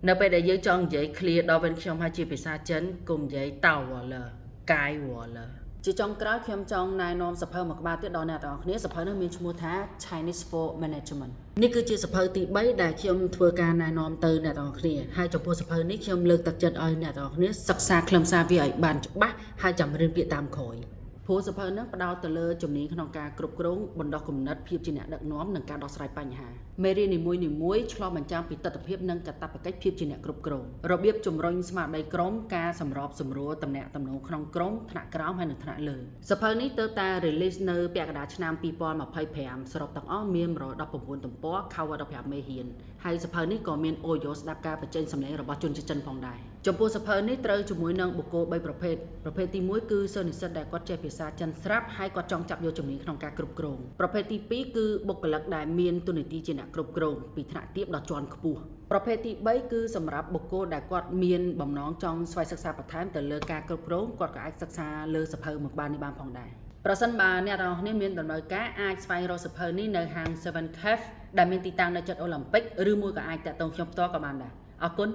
នៅពេលដែលយើងចង់និយាយ clear ដល់វិញខ្ញុំហើយជាភាសាចិនកុំនិយាយតៅវ៉ាលើកាយវ៉ាលើជាចុងក្រោយខ្ញុំចង់ណែនាំសភៅមួយក្បាលទៀតដល់អ្នកទាំងអស់គ្នាសភៅនេះមានឈ្មោះថា Chinese for Management នេះគឺជាសភៅទី3ដែលខ្ញុំធ្វើការណែនាំទៅអ្នកទាំងអស់គ្នាហើយចំពោះសភៅនេះខ្ញុំលើកទឹកចិត្តឲ្យអ្នកទាំងអស់គ្នាសិក្សាខ្លឹមសារវាឲ្យបានច្បាស់ហើយចាំរៀនពាក្យតាមក្រោយព្រោះសភៅហ្នឹងផ្ដោតទៅលើជំនាញក្នុងការគ្រប់គ្រងបណ្ដោះគំនិតភាពជាអ្នកដឹកនាំនិងការដោះស្រាយបញ្ហាមេរៀននីមួយៗឆ្លុះបញ្ចាំងពីទស្សនវិជ្ជានិងកាតព្វកិច្ចភាពជាអ្នកគ្រប់គ្រងរបៀបជំរុញស្មារតីក្រុមការសម្របសម្រួលតំណែងតំណងក្នុងក្រុមថ្នាក់ក្រោមហើយនិងថ្នាក់លើសភៅនេះទើបតែ release នៅពាក់កណ្ដាលឆ្នាំ2025សរុបទាំងអស់មាន119ទំព័រ cover 15មេរៀនហើយសភៅនេះក៏មាន audio ស្ដាប់ការបញ្ចេញសម្លេងរបស់ជនជាតិចិនផងដែរចំពោះសភៅនេះត្រូវជាមួយនឹងបុគ្គល3ប្រភេទទី1គឺសិស្សនិស្សិតដែលគាត់ចេះភាសាចិនស្រាប់ហើយគាត់ចង់ចាប់យកជំនាញក្នុងការគ្រប់គ្រងប្រភេទទី2គឺបុគ្គលិកដែលមានតួនាទីជាអ្នកគ្រប់គ្រងពីថ្នាក់ទាបដល់ជាន់ខ្ពស់ប្រភេទទី3គឺសម្រាប់បុគ្គលដែលគាត់មានបំណងចង់ស្វ័យសិក្សាបន្ថែមទៅលើការគ្រប់គ្រងគាត់ក៏អាចសិក្សាលើសភៅមួយក្បាលនេះបានផងដែរប្រសិនបើអ្នកទាំងអស់គ្នាមានដំណើរការអាចស្វែងរកសភៅនេះនៅហាង Seven Cafe ដែលមានទីតាំងនៅជិតអូឡ িম্প ិកឬមួយក៏អាចតាក់ទងខ្ញុំផ្ទាល់ក៏បានដែរអរគុណ